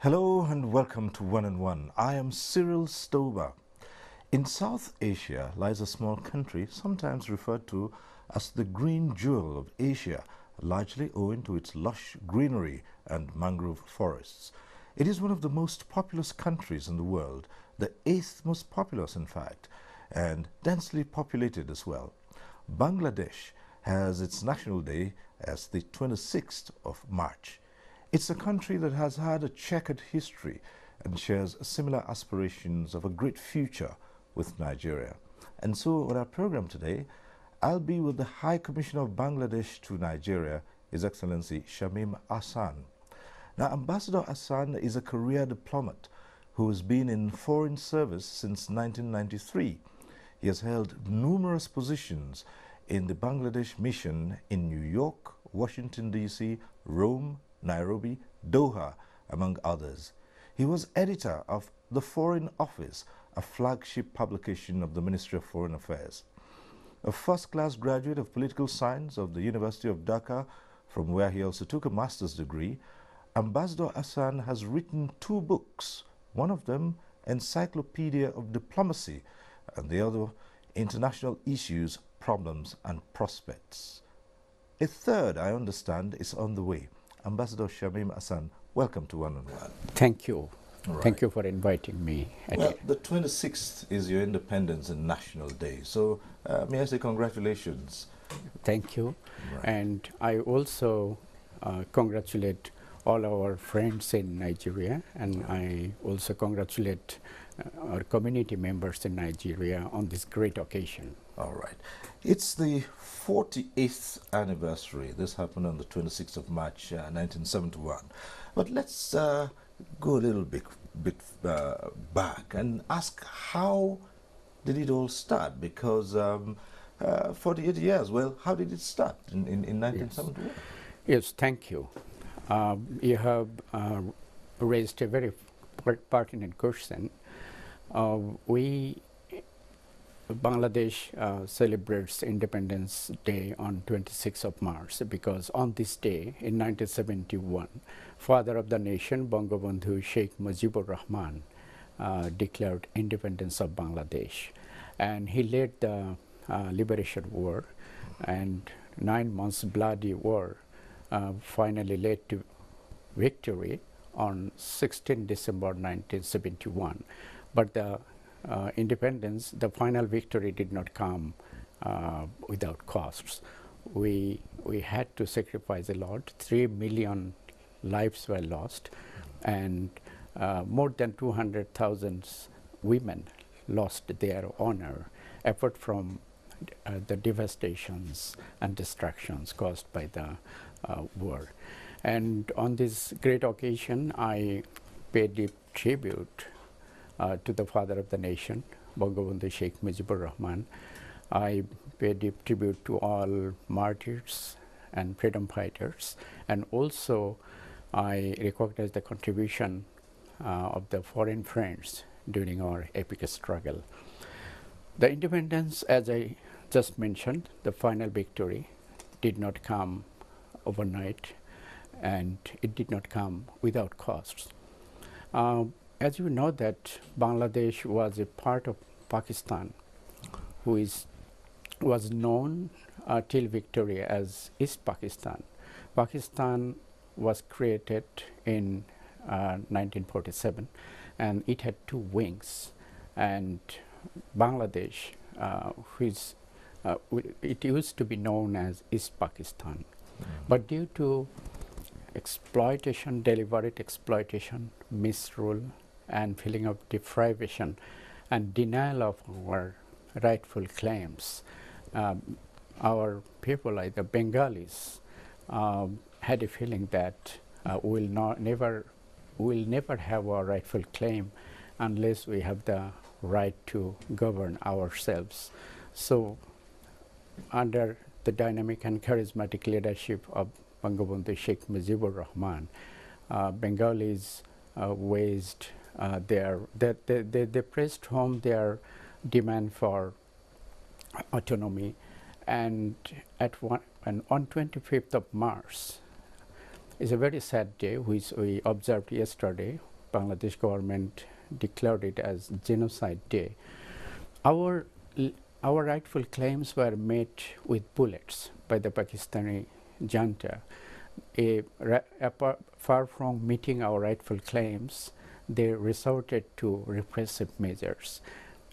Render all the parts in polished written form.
Hello and welcome to One and One. I am Cyril Stober. In South Asia lies a small country sometimes referred to as the green jewel of Asia, largely owing to its lush greenery and mangrove forests. It is one of the most populous countries in the world, the eighth most populous in fact, and densely populated as well. Bangladesh has its National Day as the 26th of March. It's a country that has had a checkered history and shares similar aspirations of a great future with Nigeria. And so on our program today, I'll be with the High Commissioner of Bangladesh to Nigeria, His Excellency Shameem Ahsan. Now, Ambassador Ahsan is a career diplomat who has been in foreign service since 1993. He has held numerous positions in the Bangladesh mission in New York, Washington, D.C., Rome, Nairobi, Doha, among others. He was editor of The Foreign Office, a flagship publication of the Ministry of Foreign Affairs. A first-class graduate of political science of the University of Dhaka, from where he also took a master's degree, Ambassador Ahsan has written 2 books, one of them Encyclopedia of Diplomacy, and the other International Issues, Problems and Prospects. A third, I understand, is on the way. Ambassador Shameem Ahsan, welcome to One on One. Thank you. Right. Thank you for inviting me. Well, the 26th is your Independence and National Day, so may I say congratulations. Thank you. Right. And I also congratulate all our friends in Nigeria, and I also congratulate our community members in Nigeria on this great occasion. All right. It's the 48th anniversary. This happened on the 26th of March, 1971. But let's go a little bit back and ask, how did it all start? Because 48 years, well, how did it start in 1971? Yes, thank you. You have raised a very pertinent question. Bangladesh celebrates Independence Day on 26th of March because on this day in 1971, father of the nation, Bangabandhu Sheikh Mujibur Rahman, declared independence of Bangladesh. And he led the liberation war, and 9 months bloody war finally led to victory on 16 December 1971. But the independence, the final victory did not come without costs. We had to sacrifice a lot. 3 million lives were lost, and more than 200,000 women lost their honor, apart from the devastations and destructions caused by the war. And on this great occasion, I paid deep tribute to the father of the nation, Bangabandhu Sheikh Mujibur Rahman. I pay deep tribute to all martyrs and freedom fighters, and also I recognize the contribution of the foreign friends during our epic struggle. The independence, as I just mentioned, the final victory did not come overnight, and it did not come without costs. As you know that Bangladesh was a part of Pakistan, was known till victory as East Pakistan. Pakistan was created in 1947, and it had 2 wings. And Bangladesh, it used to be known as East Pakistan. But due to exploitation, deliberate exploitation, misrule, and feeling of deprivation and denial of our rightful claims, our people, like the Bengalis, had a feeling that we'll never have our rightful claim unless we have the right to govern ourselves. So, under the dynamic and charismatic leadership of Bangabandhu Sheikh Mujibur Rahman, Bengalis they pressed home their demand for autonomy, and on 25th of March is a very sad day, which we observed yesterday, Bangladesh government declared it as Genocide Day, our our rightful claims were met with bullets by the Pakistani junta. Far from meeting our rightful claims, they resorted to repressive measures.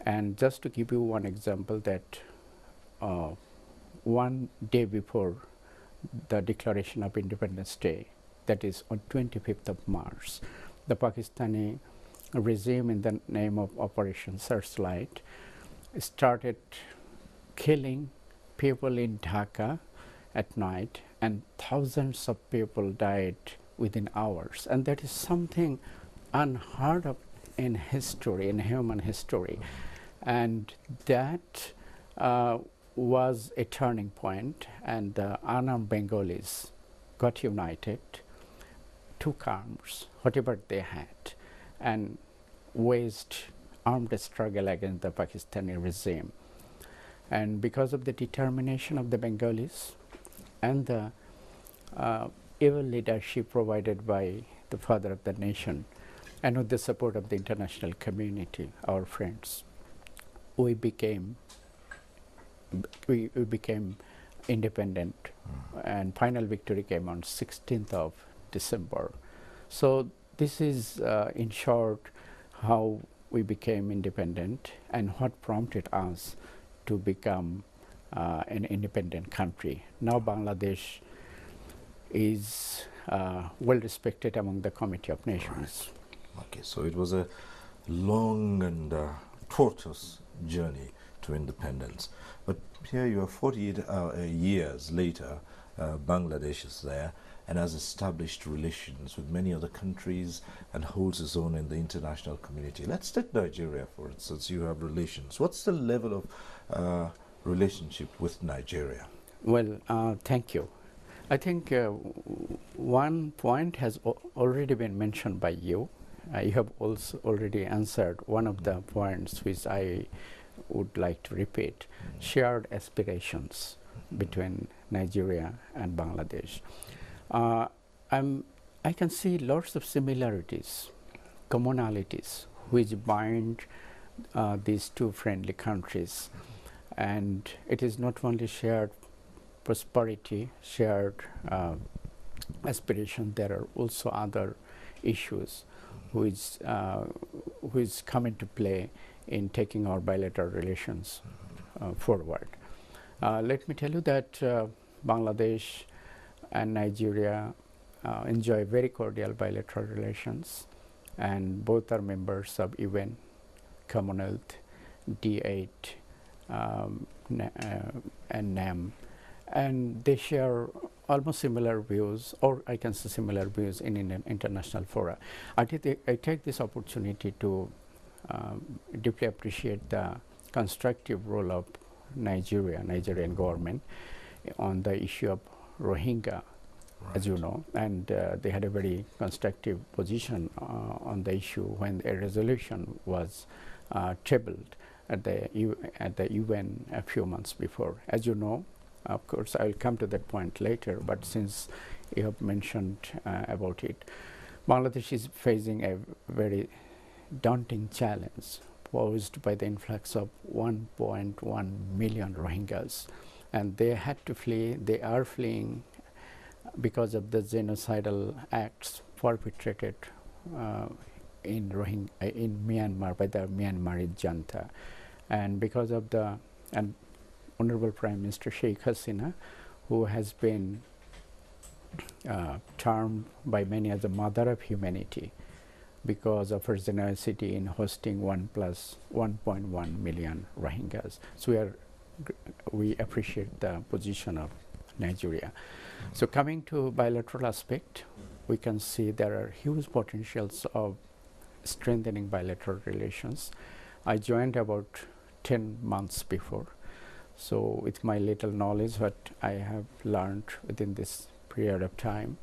And just to give you one example, that one day before the declaration of Independence Day, that is on 25th of March, the Pakistani regime, in the name of Operation Searchlight, started killing people in Dhaka at night, and thousands of people died within hours. And that is something unheard of in history, in human history. And that was a turning point, and the unarmed Bengalis got united, took arms, whatever they had, and waged armed struggle against the Pakistani regime. And because of the determination of the Bengalis and the able leadership provided by the father of the nation, and with the support of the international community, our friends, we became independent, and final victory came on 16th of December. So this is in short how we became independent and what prompted us to become an independent country. Now Bangladesh is well respected among the Committee of Nations. Right. Okay, so it was a long and tortuous journey to independence. But here you are 48 years later, Bangladesh is there and has established relations with many other countries and holds its own in the international community. Let's take Nigeria, for instance. You have relations. What's the level of relationship with Nigeria? Well, thank you. I think one point has already been mentioned by you. You have also already answered one of the points which I would like to repeat: shared aspirations between Nigeria and Bangladesh. I can see lots of similarities, commonalities, which bind these two friendly countries. And it is not only shared prosperity, shared aspiration, there are also other issues which come into play in taking our bilateral relations forward. Let me tell you that Bangladesh and Nigeria enjoy very cordial bilateral relations, and both are members of UN, Commonwealth, D8, and NAM, and they share almost similar views, or I can say similar views in international fora. I take this opportunity to deeply appreciate the constructive role of Nigerian government on the issue of Rohingya, as you know, and they had a very constructive position on the issue when a resolution was tabled at the UN a few months before. As you know, of course, I will come to that point later, but since you have mentioned about it, Bangladesh is facing a very daunting challenge posed by the influx of 1.1 million Rohingyas, and they had to flee. They are fleeing because of the genocidal acts perpetrated in Myanmar by the Myanmar junta, and because of the Honorable Prime Minister Sheikh Hasina, who has been termed by many as the mother of humanity because of her generosity in hosting 1.1 million Rohingyas. So we appreciate the position of Nigeria. So coming to bilateral aspect, we can see there are huge potentials of strengthening bilateral relations. I joined about 10 months before. So with my little knowledge, what I have learned within this period of time,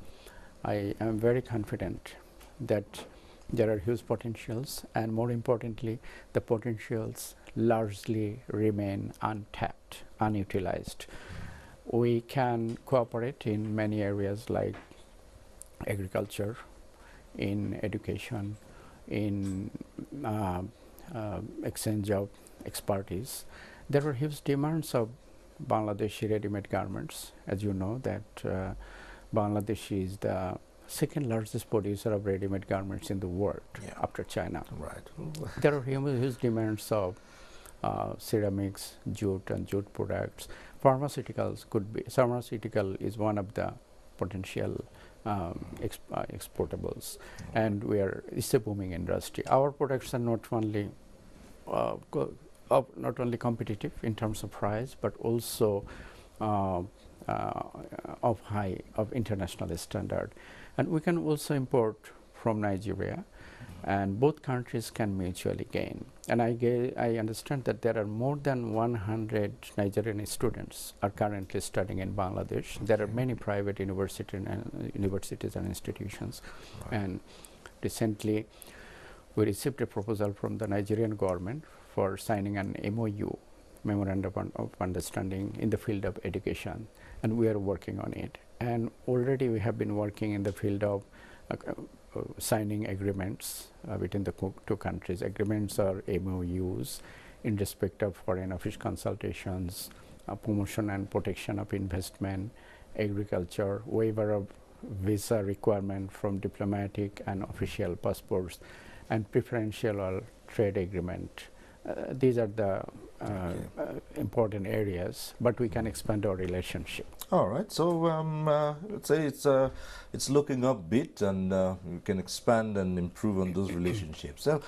I am very confident that there are huge potentials, and more importantly, the potentials largely remain untapped, unutilized. We can cooperate in many areas like agriculture, in education, in in exchange of expertise. There were huge demands of Bangladeshi ready-made garments. As you know that Bangladesh is the second largest producer of ready-made garments in the world after China. Right. There are huge demands of ceramics, jute and jute products. Pharmaceuticals pharmaceutical is one of the potential exportables, and it's a booming industry. Our products are not only competitive in terms of price, but also of international standard. And we can also import from Nigeria, and both countries can mutually gain. And I understand that there are more than 100 Nigerian students are currently studying in Bangladesh. There are many private universities and institutions. Right. And recently, we received a proposal from the Nigerian government for signing an MOU, Memorandum of Understanding, in the field of education, and we are working on it. And already we have been working in the field of signing agreements between the two countries. Agreements are MOUs in respect of foreign office consultations, promotion and protection of investment, agriculture, waiver of visa requirement from diplomatic and official passports, and preferential or trade agreement. These are the important areas, but we can expand our relationship. All right. So let's say it's looking up a bit, and we can expand and improve on those relationships. So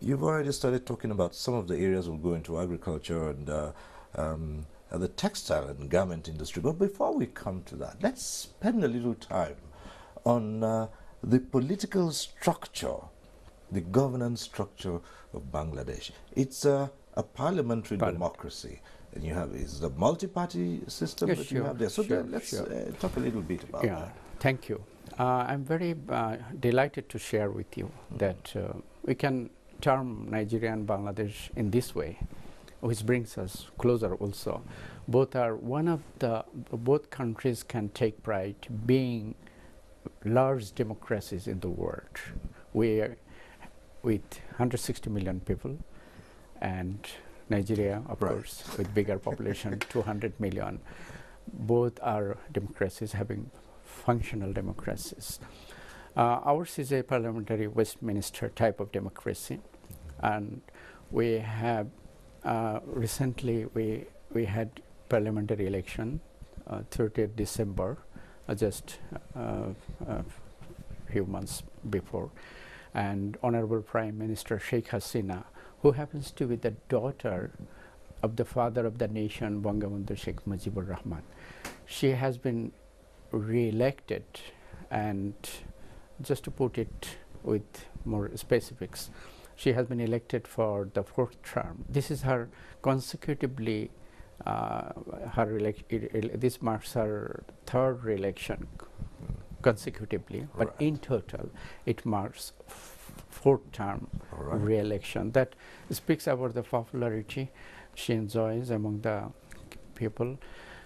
you've already started talking about some of the areas we'll go into: agriculture and the textile and garment industry. But before we come to that, let's spend a little time on the political structure, the governance structure of Bangladesh. It's a parliamentary democracy, and you have is the multi-party system that you have there. So let's talk a little bit about that. Thank you. I'm very delighted to share with you that we can term Nigeria and Bangladesh in this way, which brings us closer also. Both countries can take pride being large democracies in the world. We are with 160 million people, and Nigeria, of course, with bigger population, 200 million. Both are democracies, having functional democracies. Ours is a parliamentary Westminster type of democracy, and we have recently we had parliamentary election 30th December, just a few months before, and Honorable Prime Minister Sheikh Hasina, who happens to be the daughter of the father of the nation, Bangabandhu Sheikh Mujibur Rahman. She has been re-elected, and just to put it with more specifics, she has been elected for the 4th term. This is her consecutively, this marks her 3rd re-election consecutively, but in total it marks 4th term re-election. That speaks about the popularity she enjoys among the people,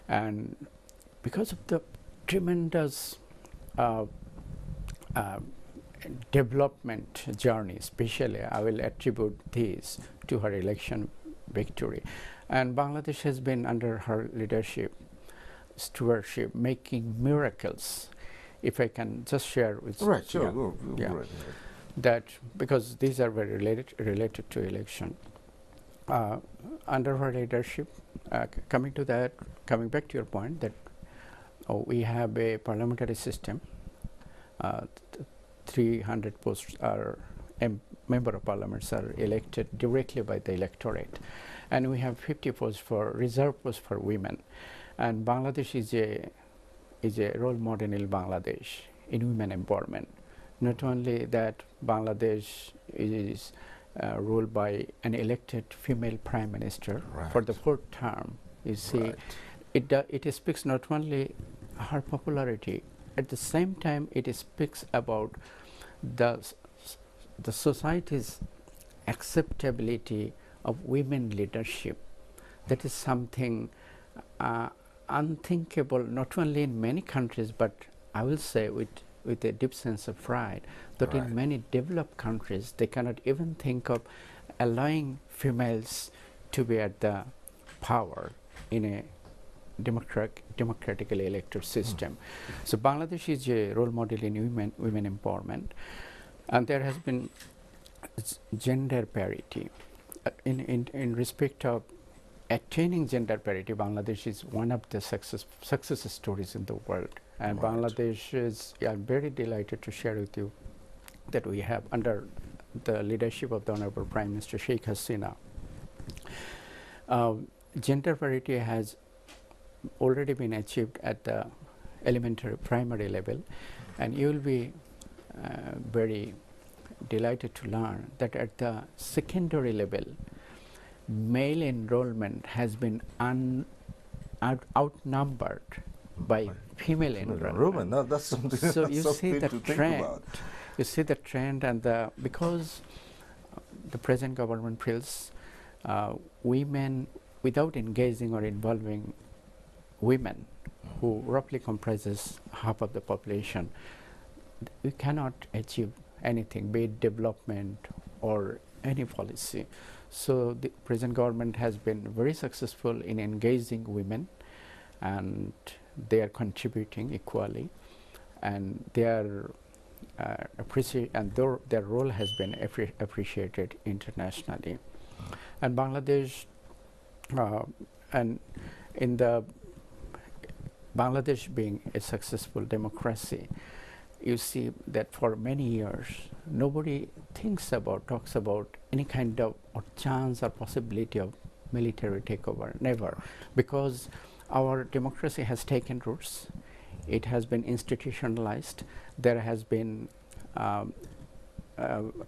and because of the tremendous development journey, especially I will attribute this to her election victory. And Bangladesh has been under her leadership, stewardship, making miracles. If I can just share with that, because these are very related to election. Under her leadership, coming back to your point, that we have a parliamentary system. 300 posts are member of parliaments are elected directly by the electorate, and we have 50 posts for reserve posts for women. And Bangladesh is a role model in Bangladesh in women empowerment. Not only that, Bangladesh is ruled by an elected female prime minister for the 4th term. You see, it speaks not only her popularity, at the same time it speaks about the society's acceptability of women leadership. That is something unthinkable, not only in many countries, but I will say with with a deep sense of pride that Right. in many developed countries they cannot even think of allowing females to be at the power in a democratically elected system. So Bangladesh is a role model in women empowerment, and there has been gender parity. In respect of attaining gender parity, Bangladesh is one of the success stories in the world. And Right. Bangladesh is, I'm very delighted to share with you that we have, under the leadership of the Honorable Prime Minister Sheikh Hasina, gender parity has already been achieved at the elementary primary level, and you will be very delighted to learn that at the secondary level, male enrollment has been outnumbered by female enrollment. No, that's something. So you see something the to think trend. about. You see the trend, and because the present government feels women, without engaging or involving women, who roughly comprises half of the population, we cannot achieve anything, be it development or any policy. So the present government has been very successful in engaging women, and they are contributing equally, and they are their role has been appreciated internationally. And Bangladesh, and in the Bangladesh being a successful democracy, you see that for many years nobody talks about any kind of or chance or possibility of military takeover. Never, because our democracy has taken roots. It has been institutionalized. There has been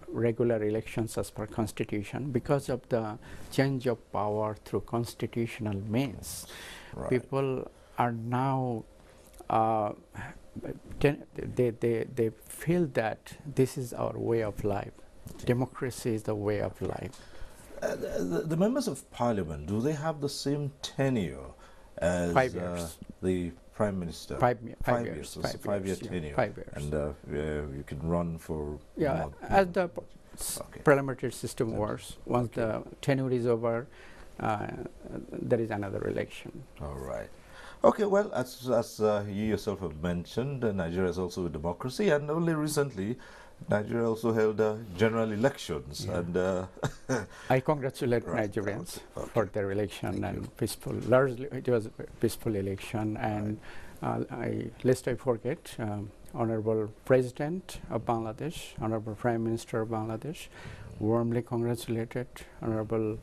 regular elections as per constitution. Because of the change of power through constitutional means, Right. people are now they feel that this is our way of life. Democracy is the way of life. The members of parliament, do they have the same tenure as 5 years. the prime minister? 5 years. 5 years. So it's a 5 5-year years, yeah, tenure. 5 years. And you can run for Yeah, more. as the Okay. parliamentary system works, once the tenure is over, there is another election. All right. Okay, well, as you yourself have mentioned, Nigeria is also a democracy, and only recently, Nigeria also held general elections. Yeah. And I congratulate Right, Nigerians okay. for their election. Thank and you. peaceful. Largely, it was a peaceful election. And lest I forget, Honorable President of Bangladesh, Honorable Prime Minister of Bangladesh, warmly congratulated Honorable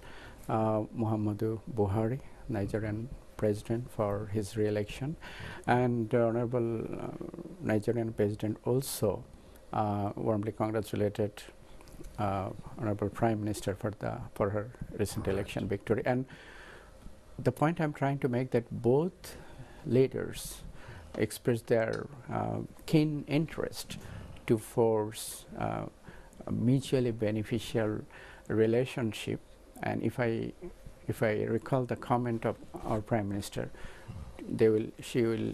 Muhammadu Buhari, Nigerian President, for his re-election, and Honorable Nigerian President also warmly congratulated Honorable Prime Minister for her recent election victory. And the point I'm trying to make, that both leaders expressed their keen interest to force a mutually beneficial relationship. And if I recall the comment of our Prime Minister, she'll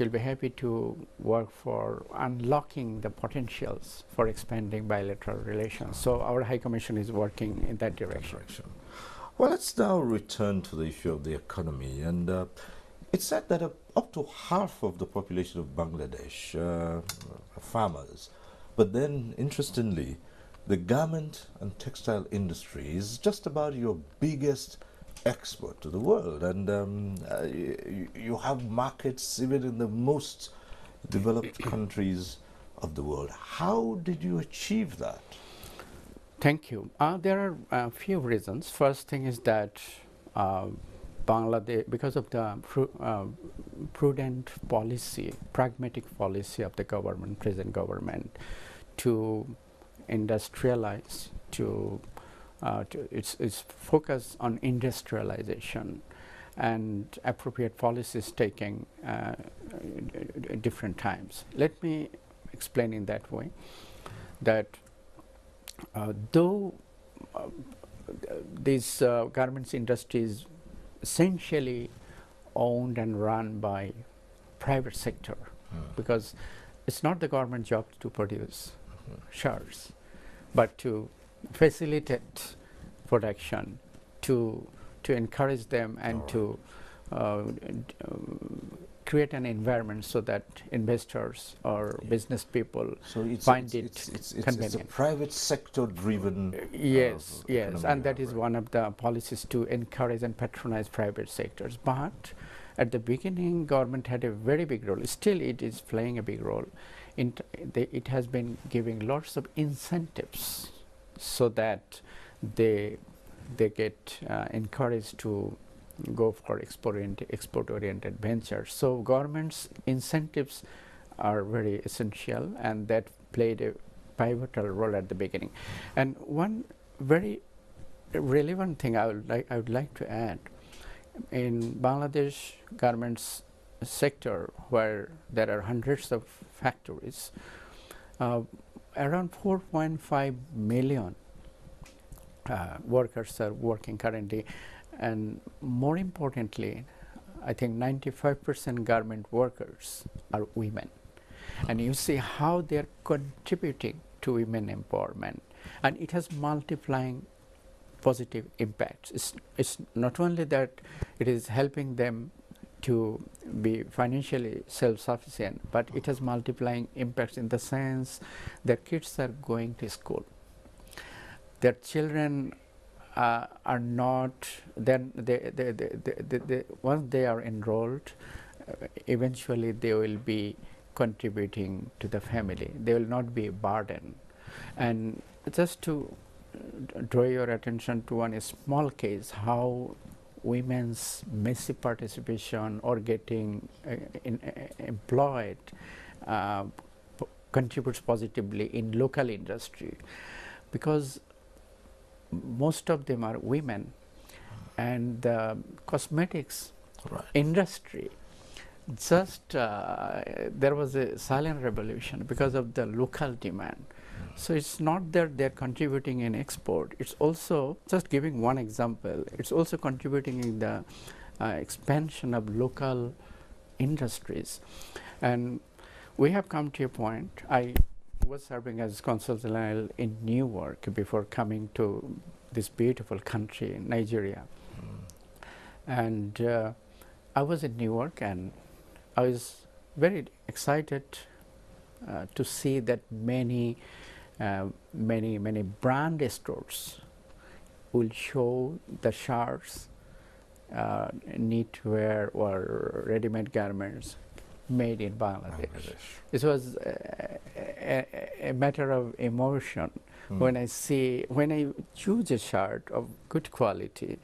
be happy to work for unlocking the potentials for expanding bilateral relations. So our High Commission is working in that direction. Well, let's now return to the issue of the economy. And it's said that up to half of the population of Bangladesh are farmers. But then, interestingly, the garment and textile industry is just about your biggest export to the world. And you have markets even in the most developed countries of the world. How did you achieve that? Thank you. There are a few reasons. First thing is that Bangladesh, because of the prudent policy, pragmatic policy of the government, present government, to industrialize, its focus on industrialization and appropriate policies taking at different times. Let me explain in that way that though these garments industry is essentially owned and run by private sector, because it's not the government job to produce shirts, but to facilitate production, to encourage them and to create an environment so that investors or business people find it convenient. It's a private sector driven. Yes, and that is one of the policies to encourage and patronize private sectors. But at the beginning, government had a very big role. Still, it is playing a big role. It has been giving lots of incentives so that they get encouraged to go for export-oriented ventures. So government's incentives are very essential, and that played a pivotal role at the beginning. And one very relevant thing I would like to add, in Bangladesh garments sector, where there are hundreds of factories, around 4.5 million workers are working currently, and more importantly, I think 95% garment workers are women. And you see how they are contributing to women empowerment, and it has multiplying positive impacts. It's not only that it is helping them to be financially self-sufficient, but it has multiplying impacts in the sense that kids are going to school. Their children are not, then once they are enrolled, eventually they will be contributing to the family. They will not be a burden. And just to draw your attention to one small case, how women's massive participation or getting employed contributes positively in local industry, because most of them are women, and the cosmetics industry, just there was a silent revolution because of the local demand. So it's not that they're contributing in export, it's also, just giving one example, it's also contributing in the expansion of local industries. And we have come to a point, I was serving as consul general in Newark before coming to this beautiful country, Nigeria. And I was in Newark, and I was very excited to see that many brand stores will show the shirts, knitwear or ready-made garments made in Bangladesh. It was a matter of emotion when I choose a shirt of good quality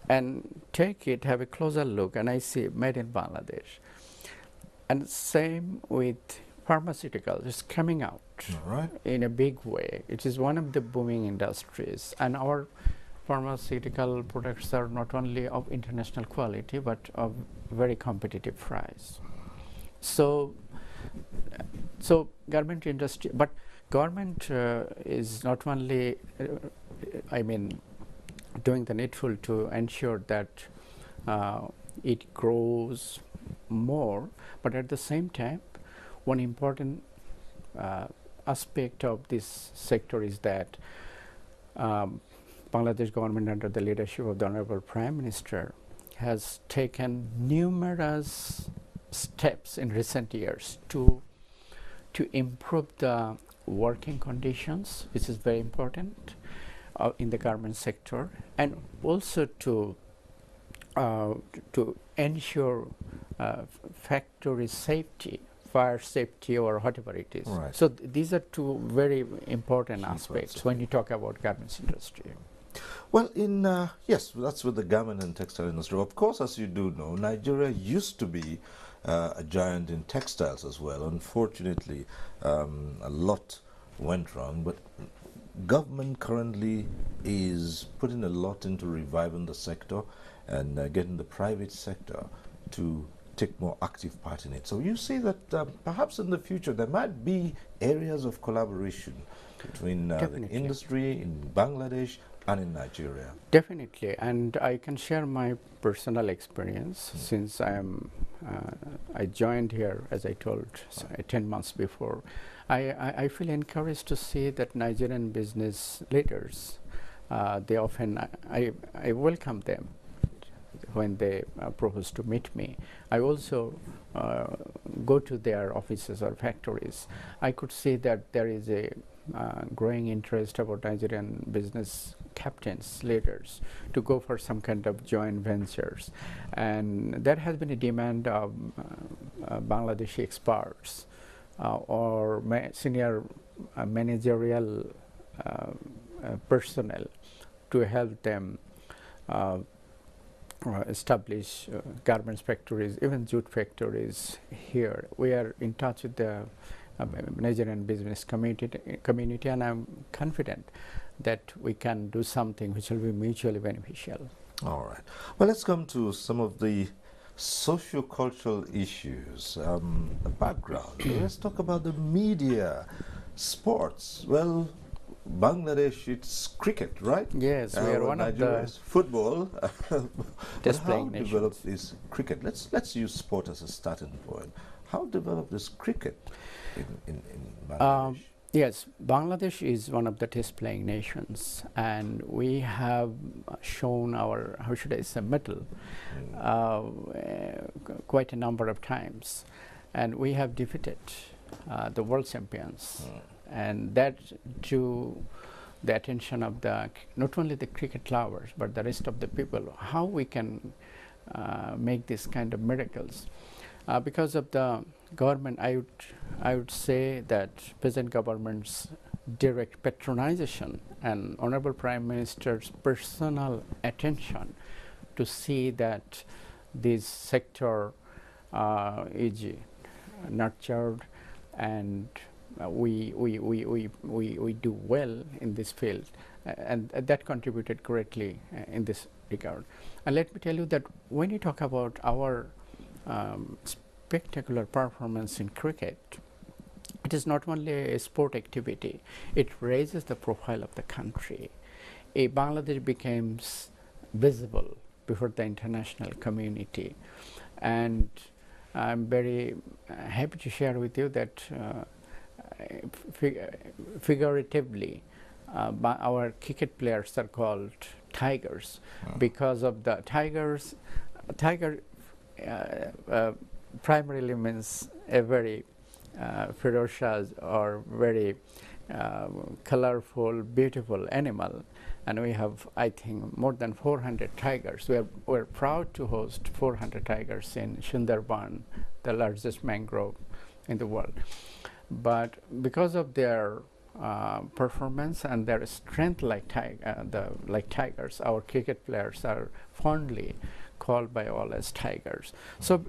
and take it, have a closer look, and I see made in Bangladesh. And same with pharmaceuticals, it's coming out in a big way. It is one of the booming industries, and our pharmaceutical products are not only of international quality but of very competitive price. So garment industry, but government is not only, doing the needful to ensure that it grows more, but at the same time, one important aspect of this sector is that Bangladesh government, under the leadership of the Honorable Prime Minister, has taken numerous steps in recent years to improve the working conditions, which is very important in the garment sector, and also to ensure factory safety, fire safety, or whatever it is. So these are two very important aspects when you talk about garments industry. Well, yes, that's with the garment and textile industry. Of course, as you do know, Nigeria used to be a giant in textiles as well. Unfortunately, a lot went wrong, but government currently is putting a lot into reviving the sector and getting the private sector to take more active part in it. So you see that perhaps in the future there might be areas of collaboration between the industry in Bangladesh and in Nigeria? Definitely, and I can share my personal experience since I joined here, as I told, 10 months before. I feel encouraged to see that Nigerian business leaders, they often, I welcome them when they propose to meet me. I also go to their offices or factories. I could see that there is a growing interest about Nigerian business captains, leaders, to go for some kind of joint ventures. And there has been a demand of Bangladeshi experts or senior managerial personnel to help them establish garments factories, even jute factories here. We are in touch with the Nigerian business community, and I'm confident that we can do something which will be mutually beneficial. All right. Well, let's come to some of the socio-cultural issues, the background. Let's talk about the media, sports. Well, Bangladesh, it's cricket, right? Yes, we are one Nigeria of is football. But how nations. developed is cricket? Let's use sport as a starting point. How developed is cricket in Bangladesh? Yes, Bangladesh is one of the test-playing nations, and we have shown our, how should I say, mettle quite a number of times, and we have defeated the world champions, and that drew the attention of not only the cricket lovers but the rest of the people. How we can make this kind of miracles? Because of the government, I would say that present government's direct patronization and Honorable Prime Minister's personal attention to see that this sector is nurtured and we do well in this field, and that contributed greatly in this regard. And let me tell you that when you talk about our spectacular performance in cricket, it is not only a sport activity, it raises the profile of the country. Bangladesh becomes visible before the international community, and I'm very happy to share with you that figuratively our cricket players are called tigers because of the tiger primarily means a very ferocious or very colorful, beautiful animal, and we have, I think, more than 400 tigers. We're proud to host 400 tigers in Sundarban, the largest mangrove in the world. But because of their performance and their strength like tigers, our cricket players are fondly called by all as tigers. So,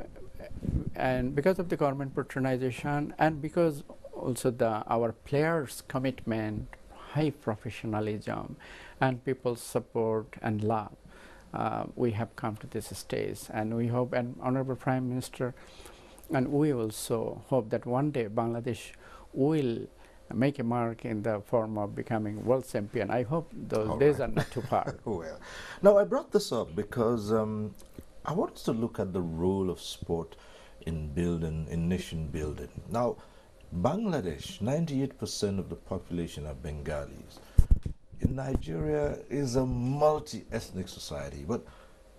and because of the government patronization, and because also our players' commitment, high professionalism, and people's support and love, we have come to this stage. And we hope, and Honorable Prime Minister, and we also hope that one day Bangladesh will make a mark in the form of becoming world champion. I hope those days are not too far. Well, now I brought this up because I want us to look at the role of sport in nation building. Now, Bangladesh, 98% of the population are Bengalis. In Nigeria is a multi-ethnic society, but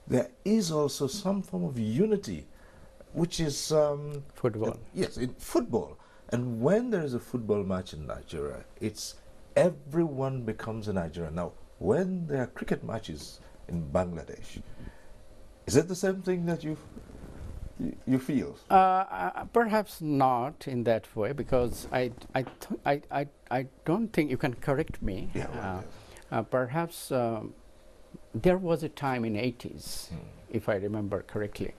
there is also some form of unity, which is football. Yes, in football. And when there is a football match in Nigeria, it's everyone becomes a Nigerian. Now, when there are cricket matches in Bangladesh, is it the same thing that you feel? Perhaps not in that way, because I don't think, you can correct me. Yeah, perhaps there was a time in 80s, if I remember correctly,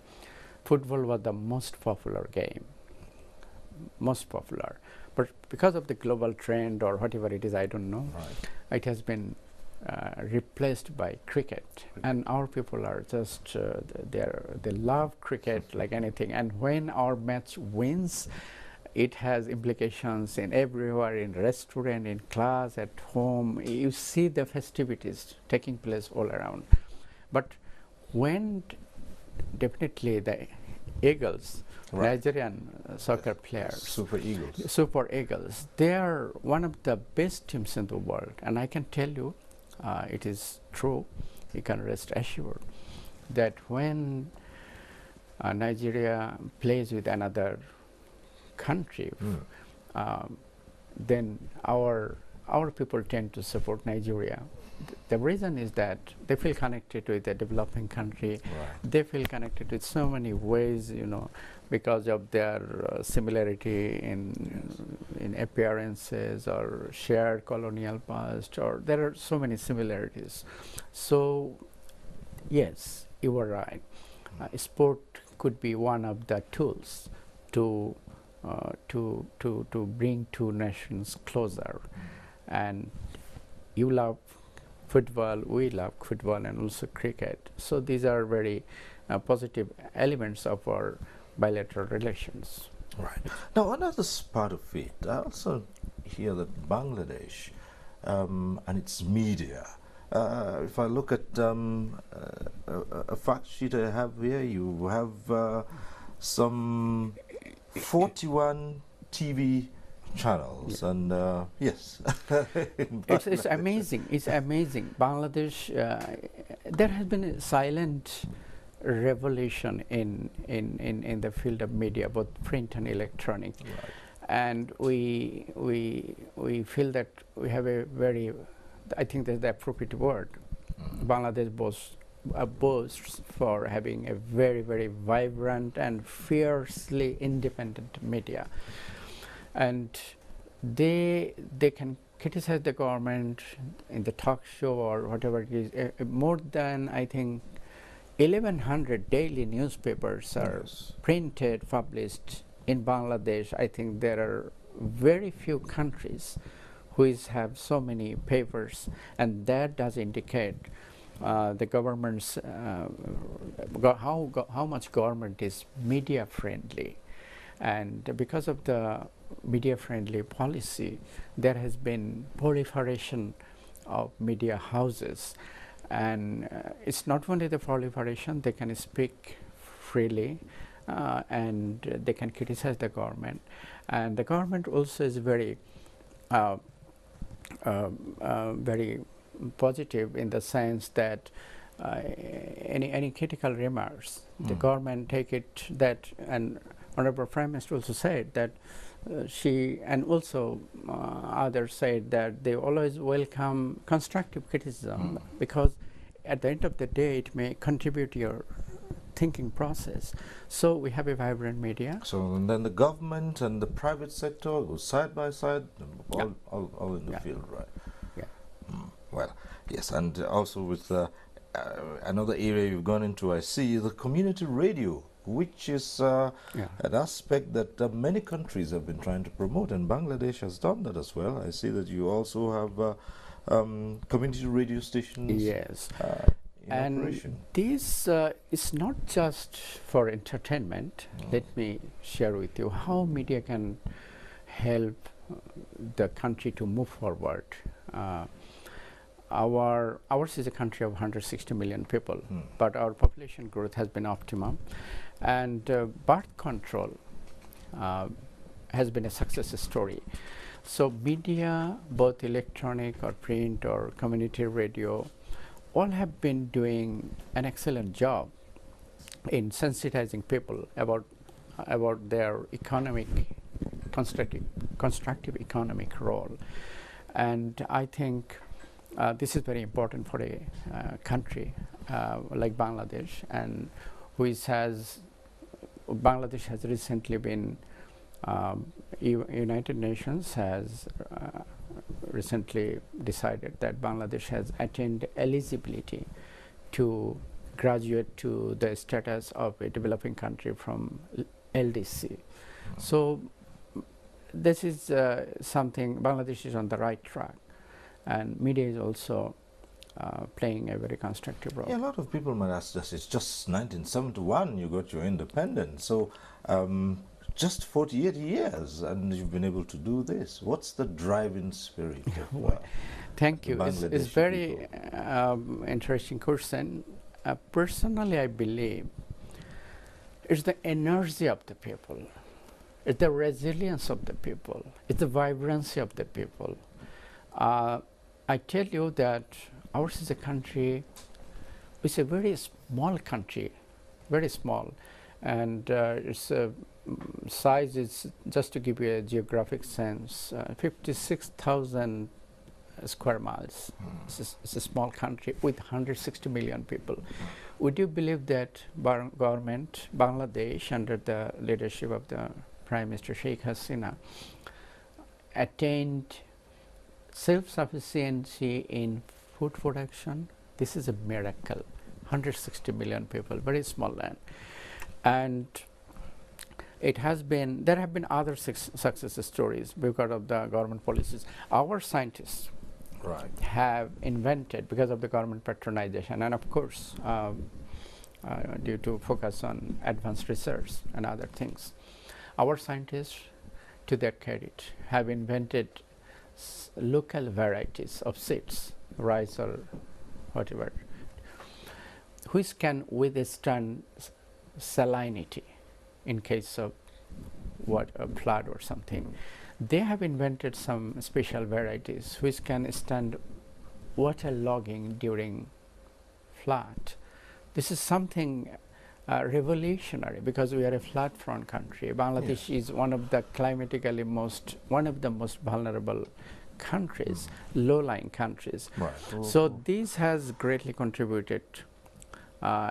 football was the most popular game, most popular. But because of the global trend or whatever it is, I don't know, it has been replaced by cricket, and our people are just they love cricket like anything. And when our match wins, it has implications in everywhere, in restaurant, in class, at home. You see the festivities taking place all around. But when definitely the Eagles, Right. Nigerian soccer players, Super Eagles, they are one of the best teams in the world. And I can tell you, it is true, you can rest assured, that when Nigeria plays with another country, then our people tend to support Nigeria. The reason is that they feel connected with a developing country. Right. They feel connected with so many ways, you know, because of their similarity in appearances or shared colonial past, or there are so many similarities. So yes, you were right. Sport could be one of the tools to bring two nations closer. And you love football, we love football, and also cricket. So these are very positive elements of our bilateral relations. Right. Now, another part of it, I also hear that Bangladesh and its media, if I look at a fact sheet I have here, you have some 41 TV channels, and yes. It's amazing. It's amazing. Bangladesh, there has been a silent revolution in the field of media, both print and electronic. Right. And we feel that we have a very, I think that's the appropriate word. Bangladesh boasts for having a very, very vibrant and fiercely independent media. And they can criticize the government in the talk show or whatever it is. More than, I think, 1,100 daily newspapers are printed, published in Bangladesh. I think there are very few countries which have so many papers, and that does indicate the government's how much government is media friendly. And because of the media friendly policy, there has been proliferation of media houses. And it's not only the proliferation, they can speak freely and they can criticize the government. And the government also is very very positive in the sense that any critical remarks, the government take it that, and Honorable Prime Minister also said that she, and also others said that they always welcome constructive criticism because at the end of the day it may contribute to your thinking process. So we have a vibrant media. So and then the government and the private sector go side by side, all in the field, right? Yeah. Well, yes, and also with another area you've gone into, I see the community radio, which is an aspect that many countries have been trying to promote, and Bangladesh has done that as well. I see that you also have community radio stations. Yes. In and operation. This is not just for entertainment. Let me share with you how media can help the country to move forward. Ours is a country of 160 million people, but our population growth has been optimum, and birth control has been a success story. So media, both electronic or print or community radio, all have been doing an excellent job in sensitizing people about their economic constructive economic role. And I think this is very important for a country like Bangladesh, and Bangladesh has recently been United Nations has recently decided that Bangladesh has attained eligibility to graduate to the status of a developing country from LDC. So this is something, Bangladesh is on the right track, and media is also playing a very constructive role. Yeah, a lot of people might ask us, it's just 1971 you got your independence. So just 48 years and you've been able to do this. What's the driving spirit of Thank the you. It's Bangladeshi very people? interesting question. Personally, I believe it's the energy of the people, it's the resilience of the people, it's the vibrancy of the people. I tell you that ours is a country, it's a very small country, very small, and its size is, just to give you a geographic sense, 56,000 square miles. It's a small country with 160 million people. Would you believe that government, Bangladesh, under the leadership of the Prime Minister Sheikh Hasina, attained self-sufficiency in food production? This is a miracle. 160 million people, very small land. And it has been, there have been other success stories because of the government policies. Our scientists have invented, because of the government patronization, and of course due to focus on advanced research and other things, our scientists, to their credit, have invented local varieties of seeds, rice or whatever, which can withstand salinity in case of a flood or something. They have invented some special varieties which can stand water logging during flood. This is something revolutionary, because we are a flat front country. Bangladesh is one of the climatically one of the most vulnerable countries, low-lying countries. So this has greatly contributed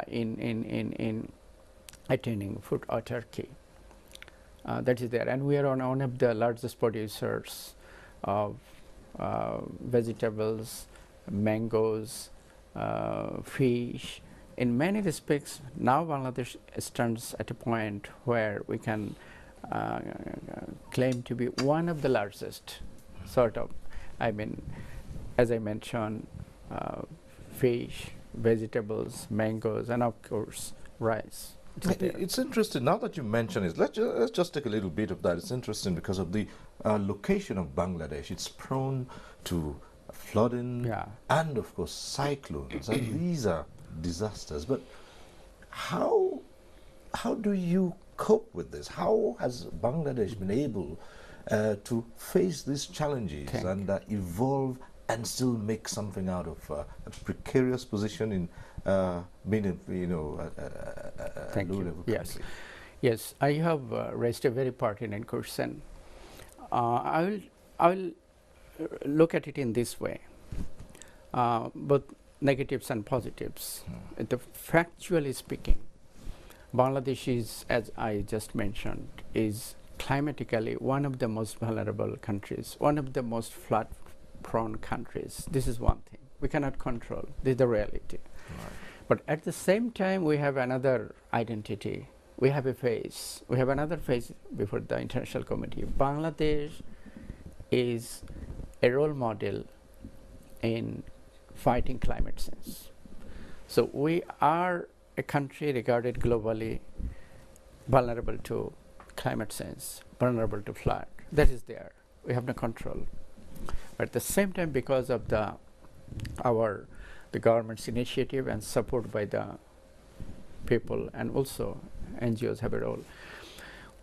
in attaining food autarky. That is there, and we are one of the largest producers of vegetables, mangoes, fish. In many respects, now Bangladesh stands at a point where we can claim to be one of the largest, sort of. I mean, as I mentioned, fish, vegetables, mangoes, and of course, rice. It's interesting, now that you mention it, let's just take a little bit of that. It's interesting because of the location of Bangladesh. It's prone to flooding and of course cyclones, and these are disasters. But how do you cope with this? How has Bangladesh been able to face these challenges and evolve and still make something out of a precarious position in being a low-level country? Yes, I have raised a very pertinent question. I will look at it in this way, both negatives and positives. Factually speaking, Bangladesh is, as I just mentioned, is climatically one of the most vulnerable countries, one of the most flood-prone countries. This is one thing we cannot control. This is the reality. But at the same time, we have another identity. We have a face. We have another face before the international community. Bangladesh is a role model in fighting climate change. So we are a country regarded globally vulnerable to climate change, vulnerable to flood. That is there. We have no control. But at the same time, because of the government's initiative and support by the people, and also NGOs have a role,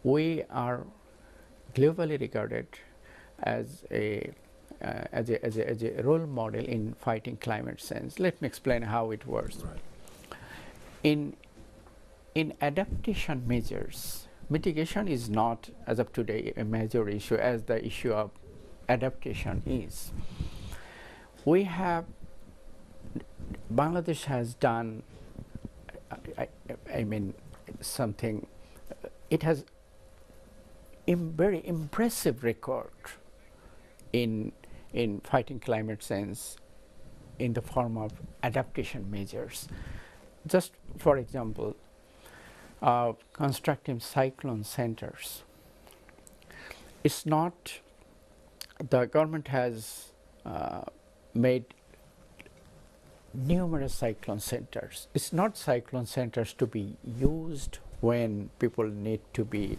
we are globally regarded as a role model in fighting climate change. Let me explain how it works. In adaptation measures, mitigation is not, as of today, a major issue as the issue of adaptation is. Bangladesh has done, I mean, something, it has very impressive record in fighting climate change in the form of adaptation measures. Just for example, constructing cyclone centers. It's not, the government has made numerous cyclone centers. It's not cyclone centers to be used when people need to be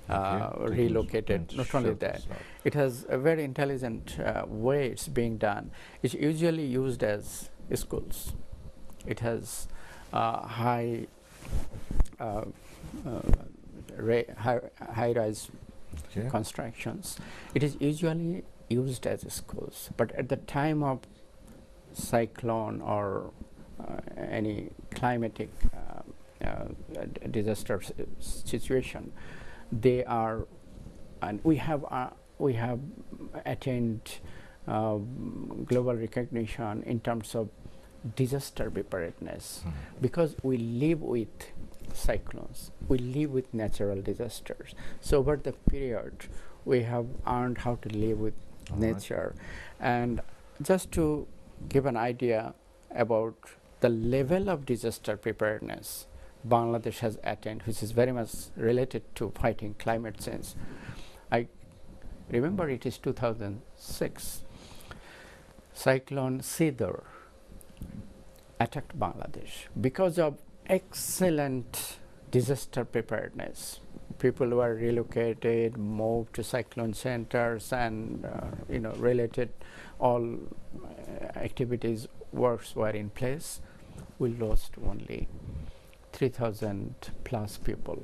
relocated. Not only that, it has a very intelligent way it's being done. It's usually used as schools. It has high high-rise constructions. It is usually used as schools, but at the time of cyclone or any climatic disaster situation, they are, and we have attained global recognition in terms of disaster preparedness, because we live with cyclones, we live with natural disasters. So over the period, we have learned how to live with nature. And just to give an idea about the level of disaster preparedness Bangladesh has attained, which is very much related to fighting climate change. I remember it is 2006. Cyclone Sidr attacked Bangladesh. Because of excellent disaster preparedness, people were relocated, moved to cyclone centers, and related all activities, works were in place. We lost only 3,000 plus people.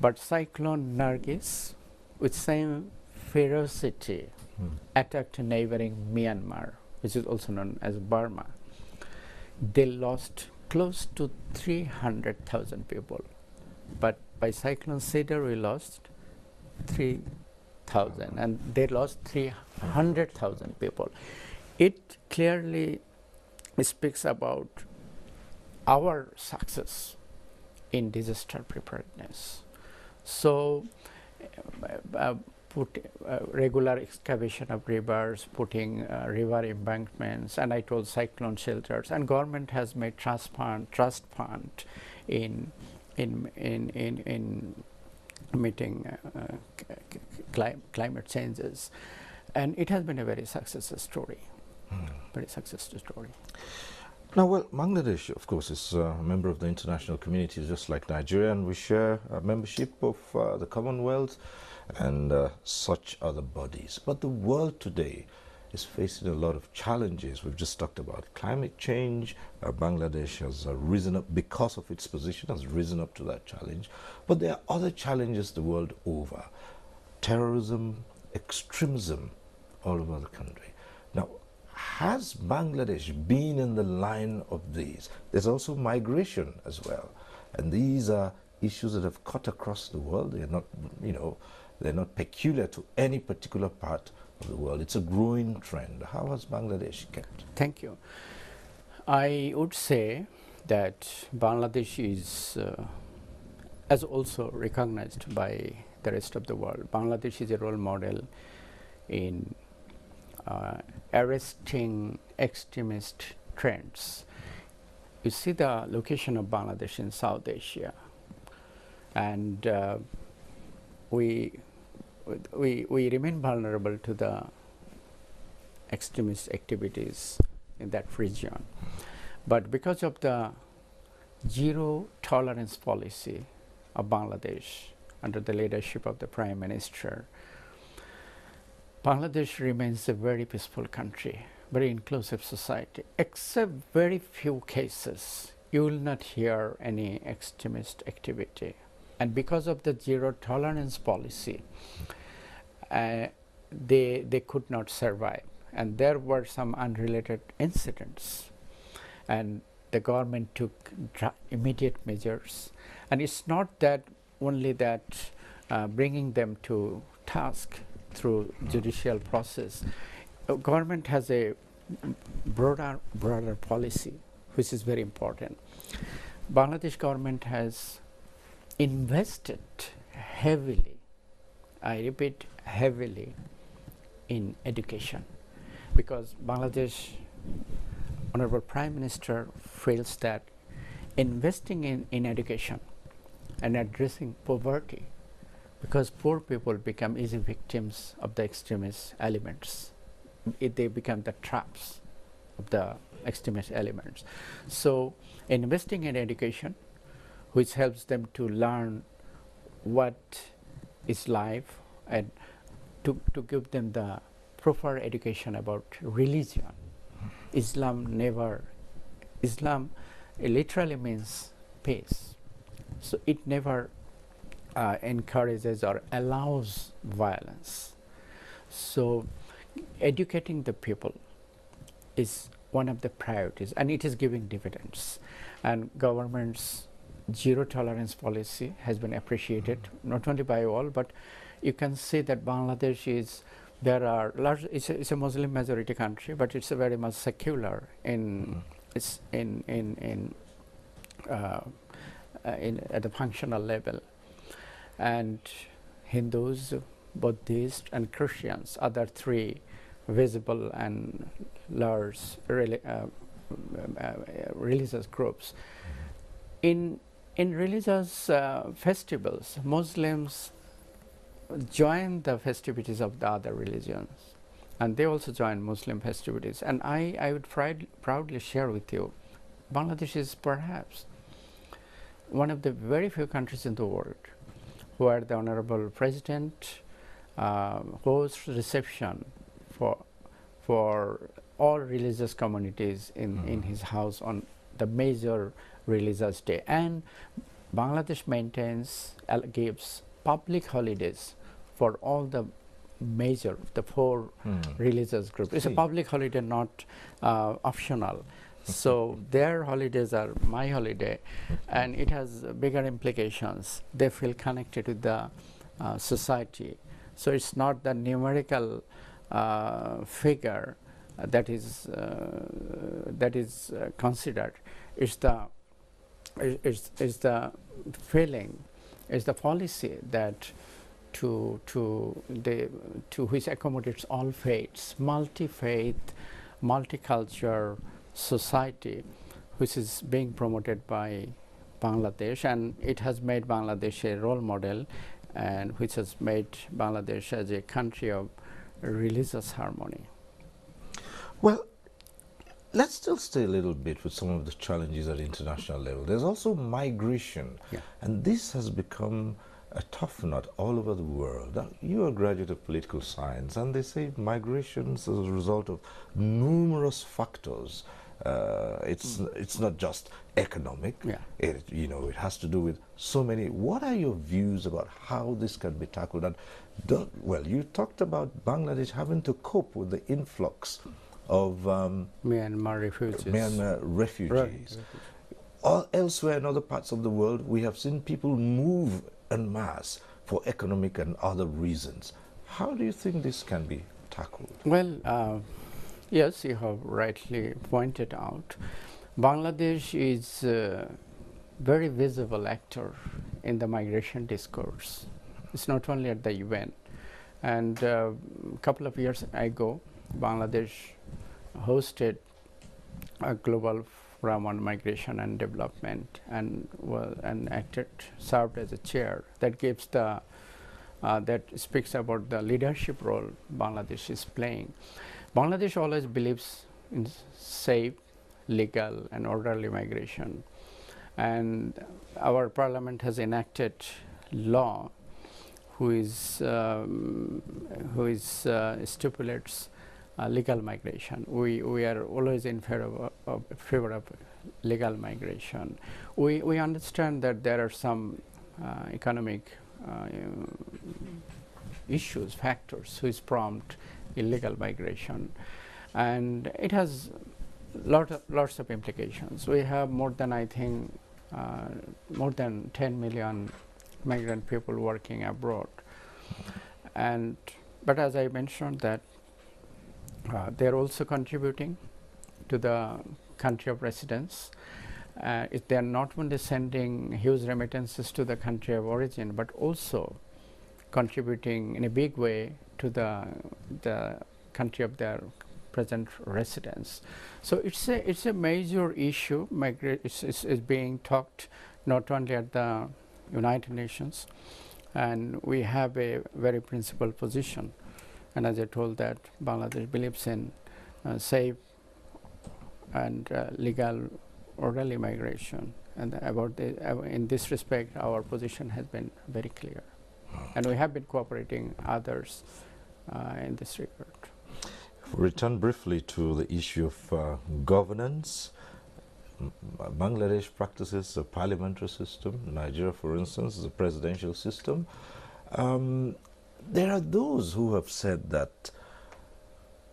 But Cyclone Nargis, with same ferocity, attacked neighboring Myanmar, which is also known as Burma. They lost close to 300,000 people. But by Cyclone Sidr, we lost 3,000, and they lost 300,000 people. It clearly speaks about our success in disaster preparedness. So, regular excavation of rivers, putting river embankments, and I told cyclone shelters. And government has made trust fund in meeting climate changes, and it has been a very successful story. Very successful story. Now, well, Bangladesh, of course, is a member of the international community, just like Nigeria, and we share a membership of the Commonwealth and such other bodies. But the world today is facing a lot of challenges. We've just talked about climate change. Bangladesh has risen up, because of its position, has risen up to that challenge. But there are other challenges the world over. Terrorism, extremism all over the country. Now, has Bangladesh been in the line of these? There's also migration as well. And these are issues that have cut across the world. They're not, they're not peculiar to any particular part of the world. It's a growing trend. How has Bangladesh kept? Thank you. I would say that Bangladesh is, as also recognized by the rest of the world, Bangladesh is a role model in arresting extremist trends. You see the location of Bangladesh in South Asia, and we remain vulnerable to the extremist activities in that region. But because of the zero tolerance policy of Bangladesh under the leadership of the Prime Minister, Bangladesh remains a very peaceful country, very inclusive society. Except very few cases, you will not hear any extremist activity. And because of the zero tolerance policy, they could not survive. And there were some unrelated incidents. And the government took immediate measures. And it's not that only that bringing them to task through judicial process. Government has a broader policy, which is very important. Bangladesh government has invested heavily, I repeat, heavily in education, because Bangladesh Honorable Prime Minister feels that investing in education and addressing poverty, because poor people become easy victims of the extremist elements. They become the traps of the extremist elements. So investing in education, which helps them to learn what is life, and to give them the proper education about religion. Islam literally means peace. So it never encourages or allows violence. So educating the people is one of the priorities, and it is giving dividends. And government's zero tolerance policy has been appreciated not only by all, but you can see that Bangladesh is, there are large, it's a Muslim majority country, but it's a very much secular in it's in at the functional level. And Hindus, Buddhists, and Christians are the three visible and large religious groups. In religious festivals, Muslims join the festivities of the other religions, and they also join Muslim festivities. And I would proudly share with you, Bangladesh is perhaps one of the very few countries in the world where the Honorable President hosts reception for all religious communities in his house on the major religious day. And Bangladesh gives public holidays for all the four religious groups. It's a public holiday, not optional. So their holidays are my holiday, and it has bigger implications. They feel connected with the society. So it's not the numerical figure that is considered. It's the feeling, it's the policy that to which accommodates all faiths, multi-faith, multicultural society, which is being promoted by Bangladesh, and it has made Bangladesh a role model, and which has made Bangladesh as a country of religious harmony. Well, let's still stay a little bit with some of the challenges at the international level. There's also migration, and this has become a tough nut all over the world. Now, you're a graduate of political science, and they say migration is a result of numerous factors. It's not just economic. It has to do with so many. What are your views about how this can be tackled? And well, you talked about Bangladesh having to cope with the influx of Myanmar refugees. Right. Elsewhere in other parts of the world, we have seen people move en masse for economic and other reasons. How do you think this can be tackled? Well, yes, you have rightly pointed out, Bangladesh is a very visible actor in the migration discourse. It's not only at the UN. And a couple of years ago, Bangladesh hosted a global forum on migration and development, and served as a chair that gives that speaks about the leadership role Bangladesh is playing. Bangladesh always believes in safe, legal, and orderly migration, and our parliament has enacted law which stipulates legal migration. We are always in favor of legal migration. We understand that there are some economic issues, factors which prompt illegal migration, and it has lots of implications. We have more than, I think, more than 10 million migrant people working abroad, but as I mentioned that they are also contributing to the country of residence. If they are not only sending huge remittances to the country of origin, but also contributing in a big way to the country of their present residence. So it's a major issue. It's being talked not only at the United Nations, and we have a very principled position. And as I told that, Bangladesh believes in safe and legal, orderly migration. And in this respect, our position has been very clear. And we have been cooperating others in this regard. Return briefly to the issue of governance. Bangladesh practices a parliamentary system. Nigeria, for instance, is a presidential system. There are those who have said that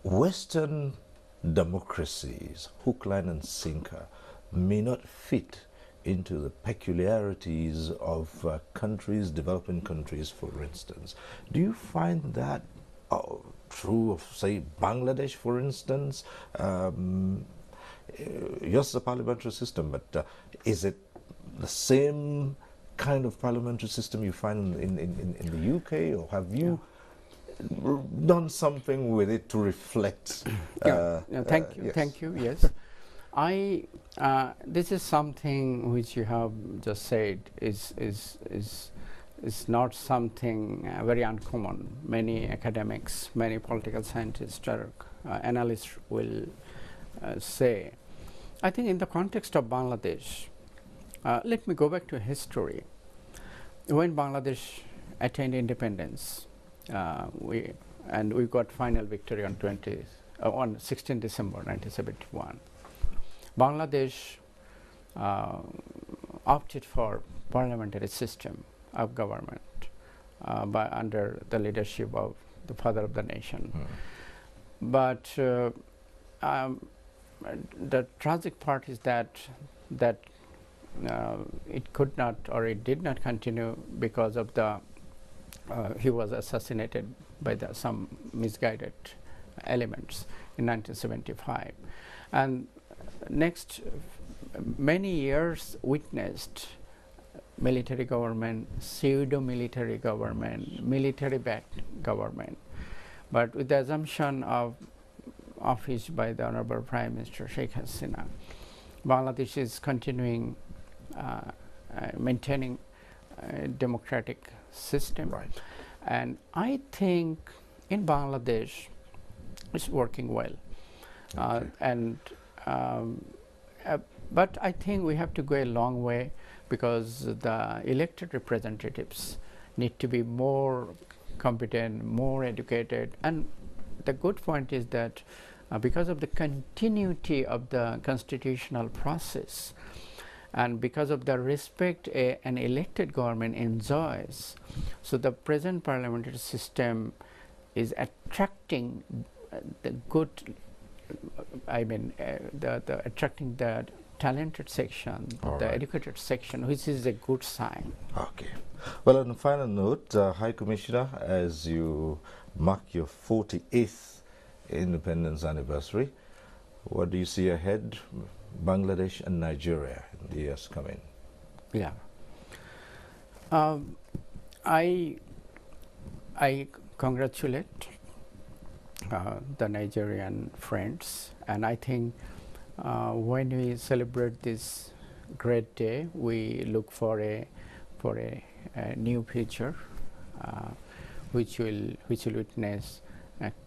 Western democracies, hook, line, and sinker, may not fit into the peculiarities of countries, developing countries, for instance. Do you find that true of, say, Bangladesh, for instance? Yes, the parliamentary system, but is it the same kind of parliamentary system you find in the UK, or have you done something with it to reflect? Thank you. Yes. Thank you. Yes, this is something which you have just said is not something very uncommon. Many academics, many political scientists, or analysts will say. I think in the context of Bangladesh, let me go back to history. When Bangladesh attained independence, we got final victory on 16 December 1971. Bangladesh opted for parliamentary system of government under the leadership of the father of the nation. But the tragic part is that it could not, or it did not continue because of the he was assassinated by some misguided elements in 1975, and next many years witnessed military government, pseudo-military government, military-backed government, but with the assumption of office by the Honorable Prime Minister Sheikh Hasina, Bangladesh is continuing maintaining a democratic system. Right. And I think in Bangladesh it's working well. But I think we have to go a long way, because the elected representatives need to be more competent, more educated. And the good point is that because of the continuity of the constitutional process, and because of the respect an elected government enjoys, so the present parliamentary system is attracting the good, attracting the talented section, the educated section, which is a good sign. Okay. Well, on a final note, High Commissioner, as you mark your 48th independence anniversary, what do you see ahead, Bangladesh and Nigeria, in the years coming? Yeah. I congratulate the Nigerian friends, and I think when we celebrate this great day, we look for a new future, which will witness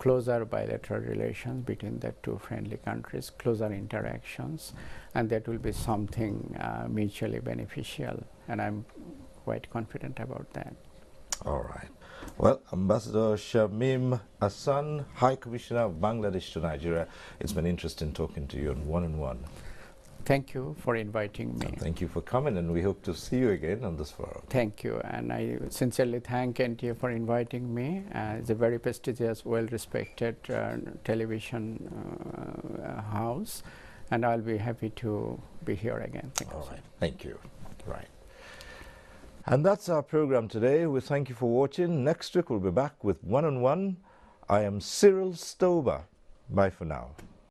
closer bilateral relations between the two friendly countries, closer interactions, and that will be something mutually beneficial, and I'm quite confident about that. All right. Well, Ambassador Shameem Ahsan, High Commissioner of Bangladesh to Nigeria, it's been interesting talking to you on One-on-One. Thank you for inviting me. Thank you for coming, and we hope to see you again on this forum. Thank you, and I sincerely thank NTA for inviting me. It's a very prestigious, well-respected television house, and I'll be happy to be here again. Thank All you. right. Thank you. Right. And that's our program today. We thank you for watching. Next week we'll be back with One-on-One. I am Cyril Stober. Bye for now.